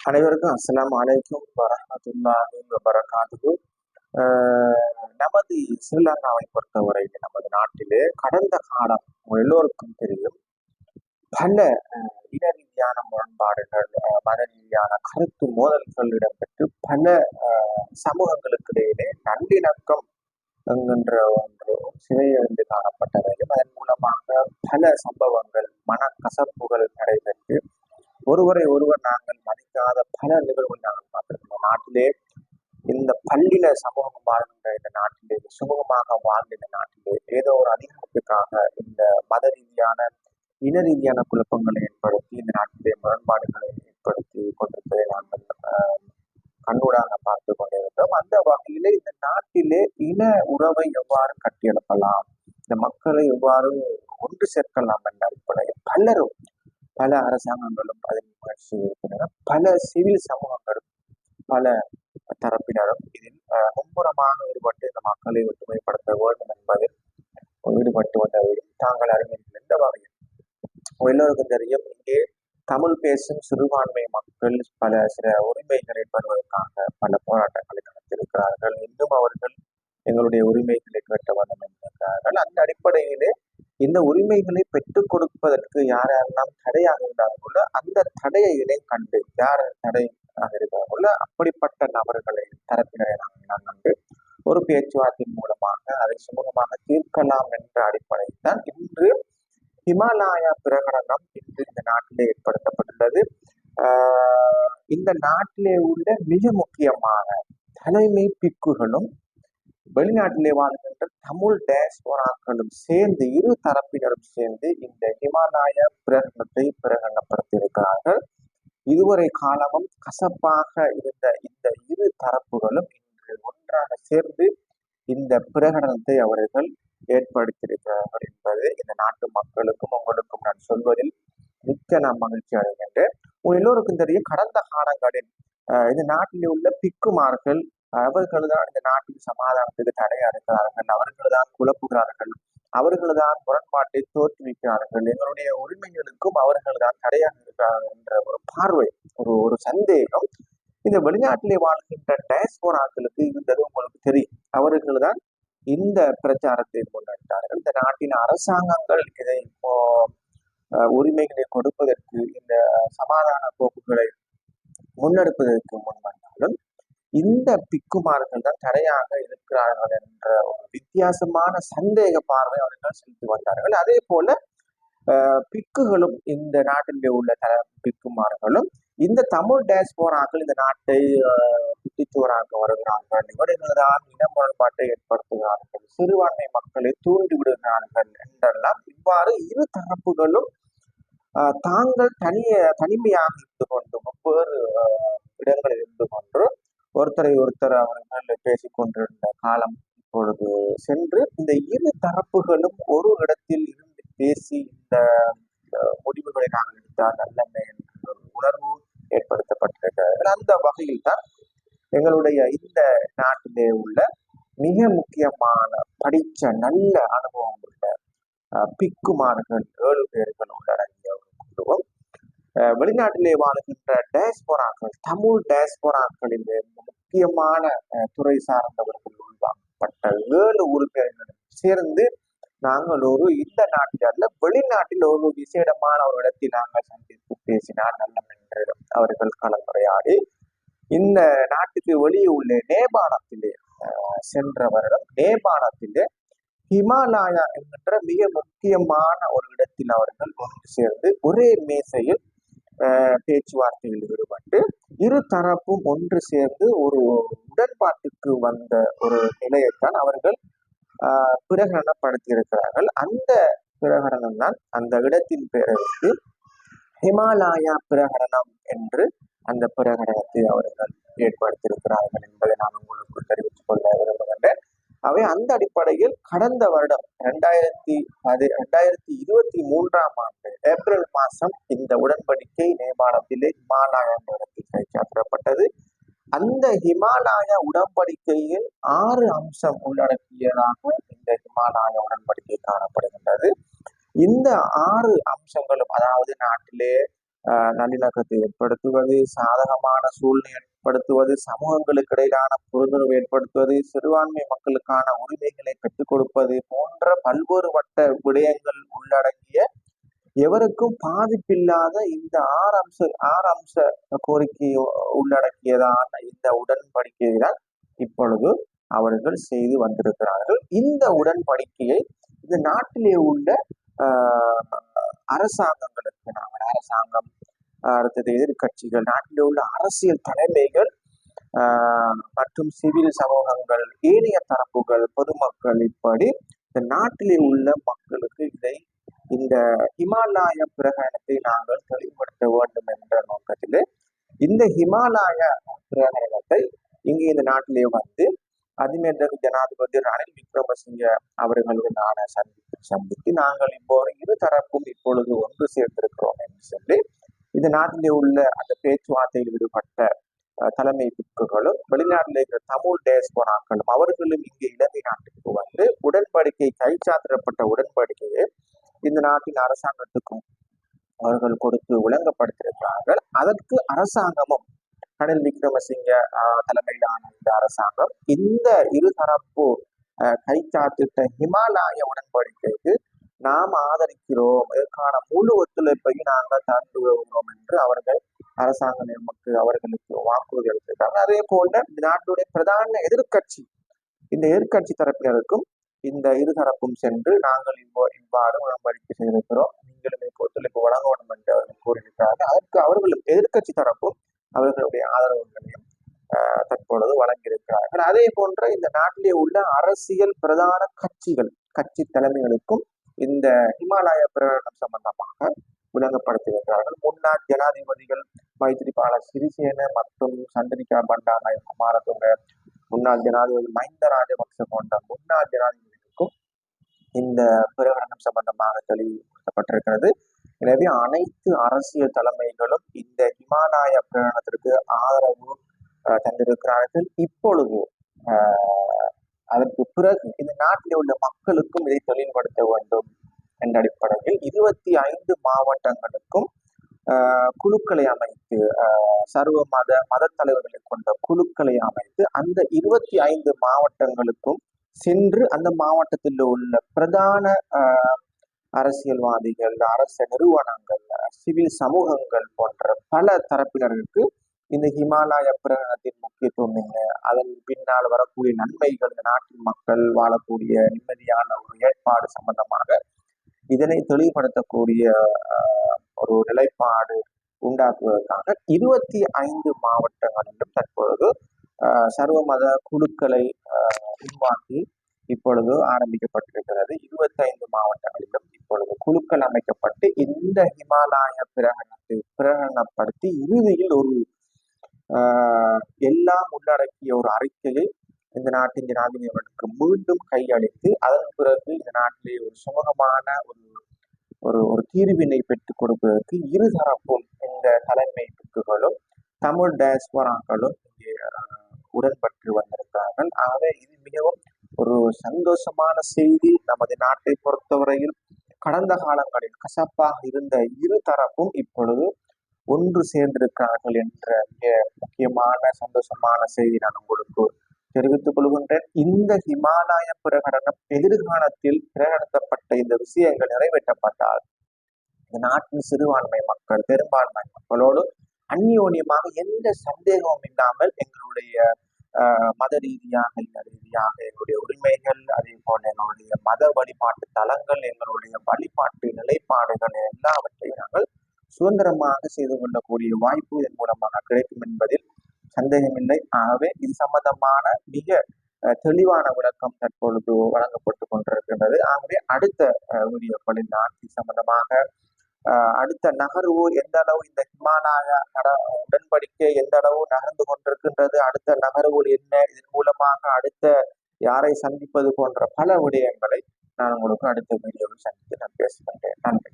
அனைவருக்கும் அஸ்ஸலாமு அலைக்கும் வரஹ்மத்துல்லாஹி வபரகாத்துஹு. நமது ஸ்ரீலங்காவை பொறுத்தவரையில் நமது நாட்டிலே கடந்த காலம் எல்லோருக்கும் தெரியும். பல இன ரீதியான முரண்பாடுகள், மத ரீதியான கருத்து மோதல்கள் இடம்பெற்று பல சமூகங்களுக்கு இடையிலே நல்லிணக்கம் என்கின்ற ஒன்று சிறையிலிருந்து காணப்பட்டதையும் அதன் மூலமாக பல சம்பவங்கள் மனக்கசப்புகள் நடைபெற்று ஒருவரை ஒருவர் நாங்கள் மதிக்காத பல நிகழ்வுகள் நாங்கள் பார்த்திருக்கிறோம். நாட்டிலே இந்த பள்ளியில சமூகம் வாழ்கின்ற இந்த நாட்டிலே சுமூகமாக வாழ்ந்த இந்த நாட்டிலே ஏதோ ஒரு அதிகாரத்துக்காக இந்த மத ரீதியான இன ரீதியான குழப்பங்களை ஏற்படுத்தி இந்த நாட்டிலே முரண்பாடுகளை ஏற்படுத்தி கொண்டிருப்பதை நாங்கள் கண்ணூடாக பார்த்து கொண்டிருந்தோம். அந்த வகையிலே இந்த நாட்டிலே இன உறவை எவ்வாறு கட்டியெழுப்பலாம், இந்த மக்களை எவ்வாறு ஒன்று சேர்க்கலாம் என்ற அடிப்படையில் பல அரசாங்கங்களும் அதில் முயற்சி இருக்கின்றன. பல சிவில் சமூகங்களும் பல தரப்பினரும் இதில் மும்முரமாக ஈடுபட்டு இந்த மக்களை ஒற்றுமைப்படுத்த வேண்டும் என்பதில் ஈடுபட்டு வந்ததையும் தாங்கள் அறிஞர்கள். எந்த வகையில் எல்லோருக்கும் தெரியும், இங்கே தமிழ் பேசும் சிறுபான்மை மக்கள் சில உரிமைகளை பெறுவதற்காக பல போராட்டங்களை நடத்தியிருக்கிறார்கள். இன்னும் அவர்கள் எங்களுடைய உரிமைகளை கேட்ட வேண்டும் என்கிறார்கள். அந்த அடிப்படையிலே இந்த உரிமைகளை பெற்றுக் கொடுப்பதற்கு யாரெல்லாம் தடையாக இருந்தார்களோ அந்த தடையை கண்டு யார் தடையாக இருக்கிறார்களோ அப்படிப்பட்ட நபர்களை தரப்பினரை நாங்கள் கண்டு ஒரு பேச்சுவார்த்தையின் மூலமாக அதை சுமூகமாக தீர்க்கலாம் என்ற அடிப்படையில் தான் இன்று ஹிமாலயா பிரகடனம் இன்று இந்த நாட்டிலே ஏற்படுத்தப்பட்டுள்ளது. இந்த நாட்டிலே உள்ள மிக முக்கியமான தலைமை பிக்குகளும் வெளிநாட்டிலே வாழ்கின்ற தமிழ் டயஸ்போராக்களும் சேர்ந்து இரு தரப்பினரும் சேர்ந்து இந்த ஹிமாலய பிரகடனத்தை பிரகடனப்படுத்தியிருக்கிறார்கள். இதுவரை காலமும் கசப்பாக இருந்த இந்த இரு தரப்புகளும் இன்று ஒன்றாக சேர்ந்து இந்த பிரகடனத்தை அவர்கள் ஏற்படுத்தியிருக்கிறார்கள் என்பது இந்த நாட்டு மக்களுக்கும் உங்களுக்கும் நான் சொல்வதில் மிக்க நான் மகிழ்ச்சி அடைகின்றேன். எல்லோருக்கும் தெரியும், கடந்த காலங்களில் இந்த நாட்டில் உள்ள பிக்குமார்கள் அவர்கள் தான் இந்த நாட்டின் சமாதானத்துக்கு தடையா இருக்கிறார்கள், அவர்கள் தான் குழப்புகிறார்கள், அவர்கள் தான் முரண்பாட்டை தோற்றுவிக்கிறார்கள், எங்களுடைய உரிமைகளுக்கும் அவர்கள் தான் தடையாக இருக்கிறார்கள் என்ற ஒரு பார்வை, ஒரு சந்தேகம் இந்த வெளிநாட்டிலே வாழ்கின்ற டயஸ்போராக்களுக்கு இருந்தது உங்களுக்கு தெரியும். அவர்கள் தான் இந்த பிரச்சாரத்தை முன்னெடுத்தார்கள். இந்த நாட்டின் அரசாங்கங்கள் இதை உரிமைகளை கொடுப்பதற்கு இந்த சமாதான போக்குகளை முன்னெடுப்பதற்கு முன்வந்தாலும் இந்த பிக்குமார்கள் தான் தடையாக இருக்கிறார்கள் என்ற ஒரு வித்தியாசமான சந்தேக பார்வை அவர்கள் செலுத்தி வந்தார்கள். அதே போல பிக்குகளும் இந்த நாட்டிலே உள்ள பிக்குமார்களும் இந்த தமிழ் டயஸ்போராக்கள் இந்த நாட்டை குட்டிச்சோராக வருகிறார்கள், இவர்கள் தான் இன முரண்பாட்டை ஏற்படுத்துகிறார்கள், சிறுபான்மை மக்களை தூண்டி விடுகிறார்கள் என்றெல்லாம் இவ்வாறு இரு தரப்புகளும் தாங்கள் தனிமையாக இருந்து கொண்டு ஒவ்வொரு இடங்களில் இருந்து கொண்டு ஒருத்தர் அவர்கள் பேசிக்கொண்டிருந்த காலம் இப்பொழுது சென்று இந்த இரு தரப்புகளும் ஒரு இடத்தில் இருந்து பேசி இந்த முடிவுகளை நாங்கள் எடுத்தால் நல்ல என்ற உணர்வு ஏற்படுத்தப்பட்டிருக்கிறது. அந்த வகையில் தான் எங்களுடைய இந்த நாட்டிலே உள்ள மிக முக்கியமான படிச்ச நல்ல அனுபவம் உள்ள பிக்குமார்கள் 7 பேர்கள் உள்ளடங்கிய ஒரு குழுவும் வெளிநாட்டிலே வாழ்கின்ற டயஸ்போராக்கள் தமிழ் டயஸ்போராக்களின் முக்கியமான துறை சார்ந்தவர்கள் உள்வாங்கப்பட்ட 7 உறுப்பினர்களும் சேர்ந்து நாங்கள் இந்த நாட்டில் அல்ல வெளிநாட்டில் ஒரு விசேடமான ஒரு இடத்தில் நாங்கள் சந்தித்து பேசினால் நல்ல என்று அவர்கள் கலந்துரையாடி இந்த நாட்டுக்கு வெளியே உள்ள நேபாளத்திலே சென்ற வருடம் நேபாளத்திலே ஹிமாலயா என்கின்ற மிக முக்கியமான ஒரு இடத்தில் அவர்கள் ஒன்று சேர்ந்து ஒரே மேசையில் பேச்சுவார்த்தையில் ஈடுபட்டு இரு தரப்பும் ஒன்று சேர்ந்து ஒரு உடன்பாட்டுக்கு வந்த ஒரு நிலையைத்தான் அவர்கள் பிரகடனப்படுத்தியிருக்கிறார்கள். அந்த பிரகடனம் தான் அந்த இடத்தின் பெயருக்கு ஹிமாலயா பிரகடனம் என்று அந்த பிரகடனத்தை அவர்கள் ஏற்படுத்தியிருக்கிறார்கள் என்பதை நான் உங்களுக்கு தெரிவித்துக் கொள்ள விரும்புகின்றேன். அவை அந்த அடிப்படையில் கடந்த வருடம் 2023 ஏப்ரல் மாதம் இந்த உடன்படிக்கை நேபாளத்திலே ஹிமாலயா என்ற இடத்தில் கைச்சாத்திடப்பட்டது. அந்த ஹிமாலயா உடன்படிக்கையில் 6 அம்சம் உள்ளடக்கியதாக இந்த ஹிமாலயா உடன்படிக்கை காணப்படுகின்றது. இந்த 6 அம்சங்களும், அதாவது நாட்டிலே நல்லிணக்கத்தை ஏற்படுத்துவது, சாதகமான சூழ்நிலை ஏற்படுத்துவது, சமூகங்களுக்கு இடையிலான புரிந்துணர்வு ஏற்படுத்துவது, சிறுபான்மை மக்களுக்கான உரிமைகளை பெற்றுக் கொடுப்பது போன்ற பல்வேறுபட்ட விடயங்கள் உள்ளடங்கிய எவருக்கும் பாதிப்பில்லாத இந்த ஆறு அம்ச கோரிக்கையை உள்ளடக்கியதான இந்த உடன்படிக்கையை தான் இப்பொழுது அவர்கள் செய்து வந்திருக்கிறார்கள். இந்த உடன்படிக்கையை இந்த நாட்டிலே உள்ள அரசாங்கங்களுக்கு, நாங்கள் அரசாங்கம், அடுத்தது எதிர்கட்சிகள், நாட்டிலே உள்ள அரசியல் தலைமைகள் மற்றும் சிவில் சமூகங்கள், ஏனைய தரப்புகள், பொதுமக்கள், இப்படி இந்த நாட்டிலே உள்ள மக்களுக்கு இந்த ஹிமாலய பிரகடனத்தை நாங்கள் தெளிவுபடுத்த வேண்டும் என்ற நோக்கத்திலே இந்த ஹிமாலய பிரகடனத்தை இங்கே இந்த நாட்டிலே வந்து அதிமேத ஜனாதிபதி ரணில் விக்ரமசிங்க அவர்களுடனான சந்தித்து நாங்கள் இப்போ இரு தரப்பும் இப்பொழுது ஒன்று சேர்ந்திருக்கிறோம் என்று சொல்லி இந்த நாட்டிலே உள்ள அந்த பேச்சுவார்த்தையில் ஈடுபட்ட தலைமை பிக்குகளும் வெளிநாட்டில் இருக்கிற தமிழ் டேஸ்போராக்களும் அவர்களும் இங்கே இலங்கை நாட்டுக்கு வந்து உடன்படிக்கை கைச்சாத்திடப்பட்ட உடன்படிக்கையை இந்த நாட்டின் அரசாங்கத்துக்கும் அவர்கள் கொடுத்து விளங்கப்படுத்தியிருக்கிறார்கள். அதற்கு அரசாங்கமும் ரணில் விக்ரமசிங்க தலைமையிலான இந்த அரசாங்கம் இந்த இருதரப்பு கைச்சாத்திட்ட ஹிமாலய உடன்படிக்கைக்கு நாம் ஆதரிக்கிறோம், இதற்கான முழு ஒத்துழைப்பையும் நாங்கள் தந்து வருகிறோம் என்று அவர்கள் அரசாங்கம் நமக்கு அவர்களுக்கு வாக்குறுதி அளித்திருக்காங்க. அதே போல இந்த நாட்டுடைய பிரதான எதிர்கட்சி, இந்த எதிர்கட்சி தரப்பினருக்கும் இந்த இருதரப்பும் சென்று நாங்கள் இவ்வாறு உடன்படிக்கை செய்திருக்கிறோம், நீங்களும் ஒத்துழைப்பு வழங்க வேண்டும் என்று அவர்கள் கூறியிருக்கிறார்கள். அதற்கு அவர்களும் எதிர்கட்சி தரப்பும் அவர்களுடைய ஆதரவுகளையும் தற்பொழுது வழங்கியிருக்கிறார்கள். அதே போன்ற இந்த நாட்டிலே உள்ள அரசியல் பிரதான கட்சி தலைமைகளுக்கும் இந்த ஹிமாலய பிரகடனம் சம்பந்தமாக விளங்கப்படுத்தியிருக்கிறார்கள். முன்னாள் ஜனாதிபதிகள் மைத்ரிபால சிறிசேன மற்றும் சந்திரிகா பண்டாநாயக குமாரதுங்க, முன்னாள் ஜனாதிபதி மஹிந்த ராஜபக்ச போன்ற முன்னாள் ஜனாதிபதிகளுக்கும் இந்த பிரகடனம் சம்பந்தமாக தெளிவுபடுத்தப்பட்டிருக்கிறது. எனவே அனைத்து அரசியல் தலைமைகளும் இந்த ஹிமாலய பிரகடனத்திற்கு ஆதரவு தந்திருக்கிறார்கள். இப்பொழுது அதற்கு பிறகு இந்த நாட்டில் உள்ள மக்களுக்கும் இதை தெளிவுபடுத்த வேண்டும் என்ற அடிப்படையில் 25 மாவட்டங்களுக்கும் குழுக்களை அமைத்து, சர்வ மத தலைவர்களை கொண்ட குழுக்களை அமைத்து அந்த 25 மாவட்டங்களுக்கும் சென்று அந்த மாவட்டத்தில் உள்ள பிரதான அரசியல்வாதிகள், அரச நிறுவனங்கள், சிவில் சமூகங்கள் போன்ற பல தரப்பினர்களுக்கு இந்த ஹிமாலய பிரகடனத்தின் முக்கியத்துவம் என்ன, அதன் பின்னால் வரக்கூடிய நன்மைகள், நாட்டின் மக்கள் வாழக்கூடிய நிம்மதியான ஒரு ஏற்பாடு சம்பந்தமாக இதனை தெளிவுபடுத்தக்கூடிய ஒரு நிலைப்பாடு உண்டாக்குவதற்காக 25 மாவட்டங்களிலும் தற்பொழுது சர்வ மத குழுக்களை உருவாக்கி இப்பொழுது ஆரம்பிக்கப்பட்டிருக்கிறது. 25 மாவட்டங்களிலும் இப்பொழுது குழுக்கள் அமைக்கப்பட்டு இந்த ஹிமாலய பிரகடனத்தை பிரகடனப்படுத்தி இறுதியில் ஒரு எல்லாம் உள்ளடக்கிய ஒரு அறிக்கையை இந்த நாட்டின் ஜனாதிபதிகளுக்கு மீண்டும் கையளித்து அதன் பிறகு இந்த நாட்டிலே ஒரு சுமூகமான ஒரு தீர்வினை பெற்றுக் கொடுப்பதற்கு இருதரப்பும் இந்த தலைமை பிக்குகளும் தமிழ் டயஸ்போராக்களும் இங்கே உடன்பட்டு வந்திருக்கிறார்கள். ஆகவே இது மிகவும் ஒரு சந்தோஷமான செய்தி. நமது நாட்டை பொறுத்தவரையில் கடந்த காலங்களில் கசப்பாக இருந்த இரு தரப்பும் இப்பொழுது ஒன்று சேர்ந்திருக்கிறார்கள் என்ற மிக முக்கியமான சந்தோஷமான செய்தி நான் உங்களுக்கு தெரிவித்துக் கொள்கின்றேன். இந்த ஹிமாலய பிரகடனம் எதிர்காலத்தில் பிரகடனப்பட்ட இந்த விஷயங்கள் நிறைவேற்றப்பட்டால் இந்த நாட்டின் சிறுபான்மை மக்கள் பெரும்பான்மை மக்களோடு அந்யோன்யமாக எந்த சந்தேகமும் இல்லாமல் எங்களுடைய மத ரீதியாக எங்களுடைய உரிமைகள், அதே போல எங்களுடைய மத வழிபாட்டு தலங்கள், எங்களுடைய வழிபாட்டு நிலைப்பாடுகள் எல்லாவற்றையும் நாங்கள் சுதந்திரமாக செய்து கொள்ளக்கூடிய வாய்ப்பு இதன் மூலமாக கிடைக்கும் என்பதில் சந்தேகமில்லை. ஆகவே இது சம்பந்தமான மிக தெளிவான விளக்கம் தற்பொழுது வழங்கப்பட்டு கொண்டிருக்கின்றது. ஆகவே அடுத்த வீடியோக்களில் நான் இது சம்பந்தமாக அடுத்த நகர்வு எந்த அளவு இந்த ஹிமாலய உடன்படிக்கை எந்த அளவு நகர்ந்து கொண்டிருக்கின்றது, அடுத்த நகர்வுகள் என்ன, இதன் மூலமாக அடுத்த யாரை சந்திப்பது போன்ற பல விடயங்களை நான் உங்களுக்கு அடுத்த வீடியோவில் சந்தித்து நான் பேசுகின்றேன். நன்றி.